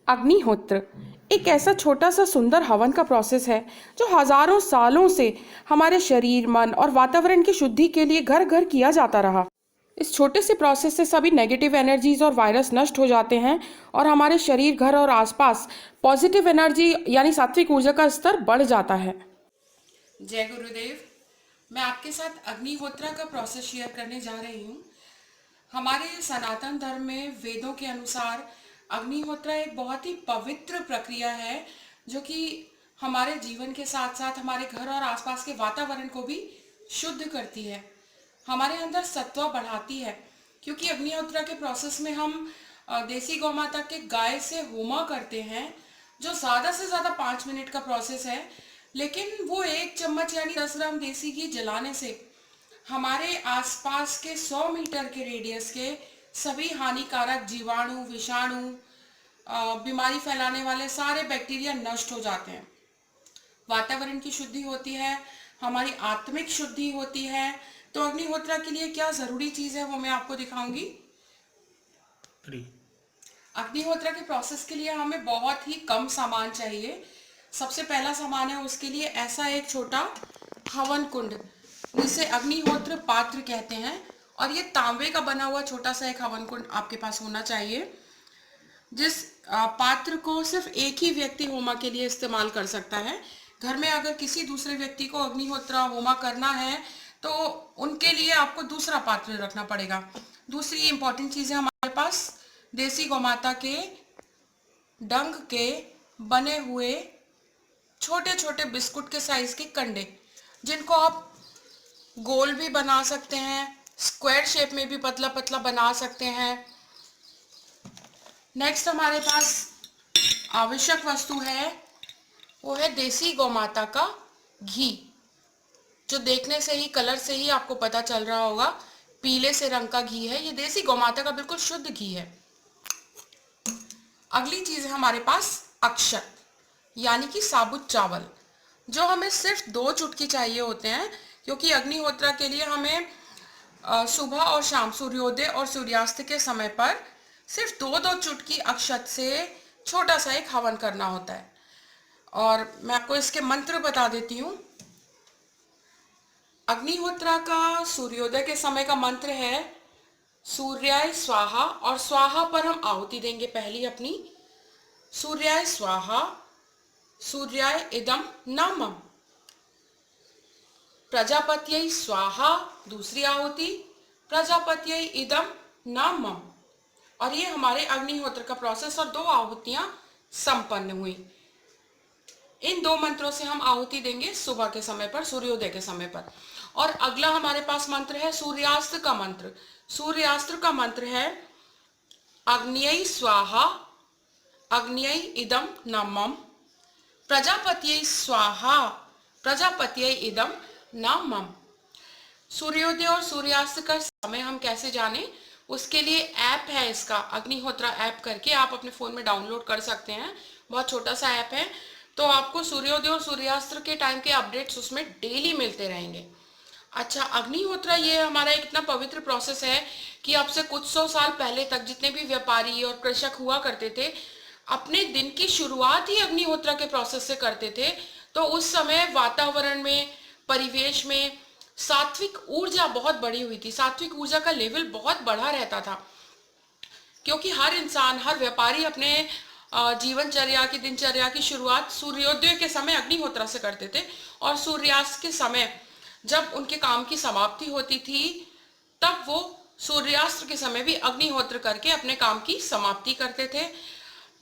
अग्निहोत्र एक ऐसा छोटा सा सुंदर हवन का प्रोसेस है जो हजारों सालों से हमारे शरीर, मन और वातावरण की शुद्धि के लिए घर घर किया जाता रहा। इस छोटे से प्रोसेस से सभी नेगेटिव एनर्जीज और वायरस नष्ट हो जाते हैं और हमारे शरीर, घर और आसपास पॉजिटिव एनर्जी यानी सात्विक ऊर्जा का स्तर बढ़ जाता है। जय गुरुदेव। मैं आपके साथ अग्निहोत्रा का प्रोसेस शेयर करने जा रही हूँ। हमारे सनातन धर्म में वेदों के अनुसार अग्निहोत्रा एक बहुत ही पवित्र प्रक्रिया है जो कि हमारे जीवन के साथ साथ हमारे घर और आसपास के वातावरण को भी शुद्ध करती है, हमारे अंदर सत्व बढ़ाती है। क्योंकि अग्निहोत्रा के प्रोसेस में हम देसी गौ माता के गाय से होमा करते हैं, जो ज़्यादा से ज़्यादा 5 मिनट का प्रोसेस है, लेकिन वो 1 चम्मच यानी 10 ग्राम देसी घी जलाने से हमारे आसपास के 100 मीटर के रेडियस के सभी हानिकारक जीवाणु, विषाणु, बीमारी फैलाने वाले सारे बैक्टीरिया नष्ट हो जाते हैं। वातावरण की शुद्धि होती है, हमारी आत्मिक शुद्धि होती है। तो अग्निहोत्रा के लिए क्या जरूरी चीज है वो मैं आपको दिखाऊंगी। अग्निहोत्रा के प्रोसेस के लिए हमें बहुत ही कम सामान चाहिए। सबसे पहला सामान है उसके लिए ऐसा एक छोटा हवन कुंड, जिसे अग्निहोत्र पात्र कहते हैं, और ये तांबे का बना हुआ छोटा सा एक हवन कुंड आपके पास होना चाहिए, जिस पात्र को सिर्फ एक ही व्यक्ति होमा के लिए इस्तेमाल कर सकता है। घर में अगर किसी दूसरे व्यक्ति को अग्निहोत्रा होमा करना है तो उनके लिए आपको दूसरा पात्र रखना पड़ेगा। दूसरी इंपॉर्टेंट चीज़ है हमारे पास देसी गौमाता के डंग के बने हुए छोटे छोटे बिस्कुट के साइज के कंडे, जिनको आप गोल भी बना सकते हैं, स्क्वायर शेप में भी पतला पतला बना सकते हैं। नेक्स्ट हमारे पास आवश्यक वस्तु है वो है देसी गौमाता का घी, जो देखने से ही, कलर से ही आपको पता चल रहा होगा, पीले से रंग का घी है। ये देसी गौमाता का बिल्कुल शुद्ध घी है। अगली चीज है हमारे पास अक्षत यानी कि साबुत चावल, जो हमें सिर्फ 2 चुटकी चाहिए होते हैं, क्योंकि अग्निहोत्रा के लिए हमें सुबह और शाम, सूर्योदय और सूर्यास्त के समय पर सिर्फ 2-2 चुटकी अक्षत से छोटा सा एक हवन करना होता है। और मैं आपको इसके मंत्र बता देती हूँ। अग्निहोत्रा का सूर्योदय के समय का मंत्र है सूर्याय स्वाहा, और स्वाहा पर हम आहुति देंगे पहली अपनी। सूर्याय स्वाहा, सूर्याय इदम नामम। प्रजापत्यै स्वाहा दूसरी आहुति, प्रजापत्यै इदम नामम। और ये हमारे अग्निहोत्र का प्रोसेस और 2 आहुतियां संपन्न हुई। इन 2 मंत्रों से हम आहुति देंगे सुबह के समय पर, सूर्योदय के समय पर। और अगला हमारे पास मंत्र है सूर्यास्त का मंत्र। सूर्यास्त का मंत्र है अग्न्यै स्वाहा, अग्न्यै इदम नमः, प्रजापत्यै स्वाहा, प्रजापत्यै इदम नमः। सूर्योदय और सूर्यास्त का समय हम कैसे जाने, उसके लिए ऐप है इसका, अग्निहोत्रा ऐप करके आप अपने फोन में डाउनलोड कर सकते हैं। बहुत छोटा सा ऐप है, तो आपको सूर्योदय और सूर्यास्त के टाइम के अपडेट्स उसमें डेली मिलते रहेंगे। अच्छा, अग्निहोत्रा ये हमारा एक इतना पवित्र प्रोसेस है कि अब से कुछ 100 साल पहले तक जितने भी व्यापारी और कृषक हुआ करते थे, अपने दिन की शुरुआत ही अग्निहोत्रा के प्रोसेस से करते थे। तो उस समय वातावरण में, परिवेश में सात्विक ऊर्जा बहुत बढ़ी हुई थी, सात्विक ऊर्जा का लेवल बहुत बढ़ा रहता था, क्योंकि हर इंसान, हर व्यापारी अपने जीवनचर्या की, दिनचर्या की शुरुआत सूर्योदय के समय अग्निहोत्रा से करते थे, और सूर्यास्त के समय जब उनके काम की समाप्ति होती थी, तब वो सूर्यास्त के समय भी अग्निहोत्र करके अपने काम की समाप्ति करते थे।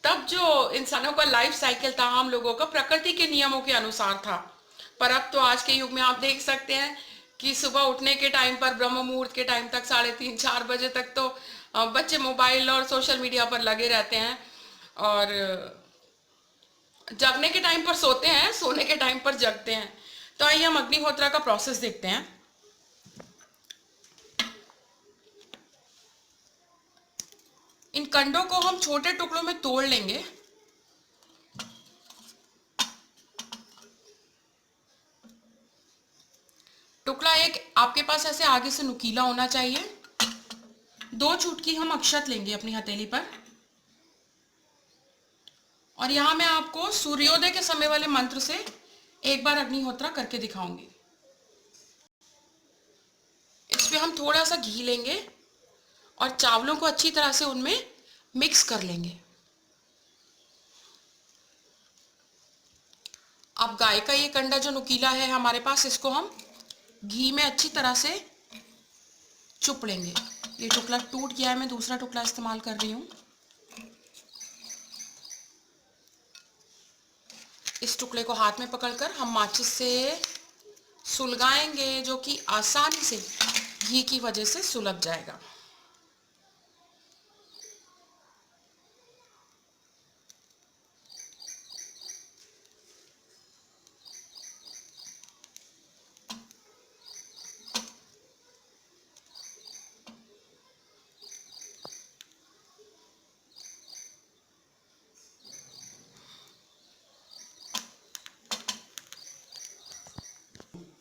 तब जो इंसानों का लाइफ साइकिल था, हम लोगों का प्रकृति के नियमों के अनुसार था। पर अब तो आज के युग में आप देख सकते हैं कि सुबह उठने के टाइम पर, ब्रह्म मुहूर्त के टाइम तक, 3:30-4 बजे तक तो बच्चे मोबाइल और सोशल मीडिया पर लगे रहते हैं, और जगने के टाइम पर सोते हैं, सोने के टाइम पर जगते हैं। तो आइए हम अग्निहोत्रा का प्रोसेस देखते हैं। इन कंडों को हम छोटे टुकड़ों में तोड़ लेंगे। टुकड़ा एक आपके पास ऐसे आगे से नुकीला होना चाहिए। 2 चुटकी हम अक्षत लेंगे अपनी हथेली पर। और यहाँ मैं आपको सूर्योदय के समय वाले मंत्र से एक बार अग्निहोत्र करके दिखाऊंगी। इसमें हम थोड़ा सा घी लेंगे और चावलों को अच्छी तरह से उनमें मिक्स कर लेंगे। अब गाय का ये कंडा जो नुकीला है हमारे पास, इसको हम घी में अच्छी तरह से चुप लेंगे। ये टुकड़ा टूट गया है, मैं दूसरा टुकड़ा इस्तेमाल कर रही हूँ। इस टुकड़े को हाथ में पकड़कर हम माचिस से सुलगाएंगे, जो कि आसानी से घी की वजह से सुलग जाएगा।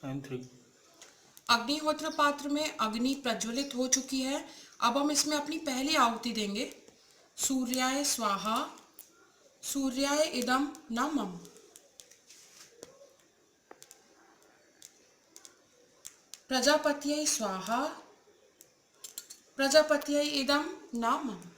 M3 अग्निहोत्र पात्र में अग्नि प्रज्वलित हो चुकी है। अब हम इसमें अपनी पहली आहुति देंगे। सूर्याय स्वाहा, सूर्याय इदं नमः। प्रजापत्यै स्वाहा, प्रजापत्यै इदं नमः।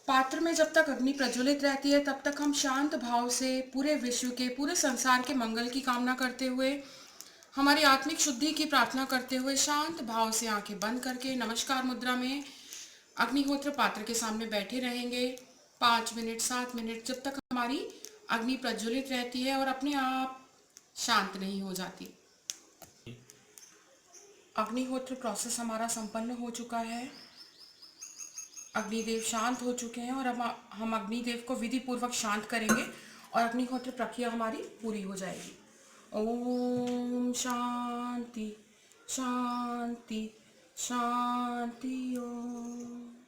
पात्र में जब तक अग्नि प्रज्वलित रहती है तब तक हम शांत भाव से पूरे विश्व के, पूरे संसार के मंगल की कामना करते हुए, हमारी आत्मिक शुद्धि की प्रार्थना करते हुए, शांत भाव से आंखें बंद करके नमस्कार मुद्रा में अग्निहोत्र पात्र के सामने बैठे रहेंगे 5 मिनट 7 मिनट, जब तक हमारी अग्नि प्रज्वलित रहती है और अपने आप शांत नहीं हो जाती। अग्निहोत्र प्रोसेस हमारा संपन्न हो चुका है। अग्निदेव शांत हो चुके हैं और अब हम अग्निदेव को विधि पूर्वक शांत करेंगे और अग्निहोत्र प्रक्रिया हमारी पूरी हो जाएगी। ओम शांति शांति शांति ओम।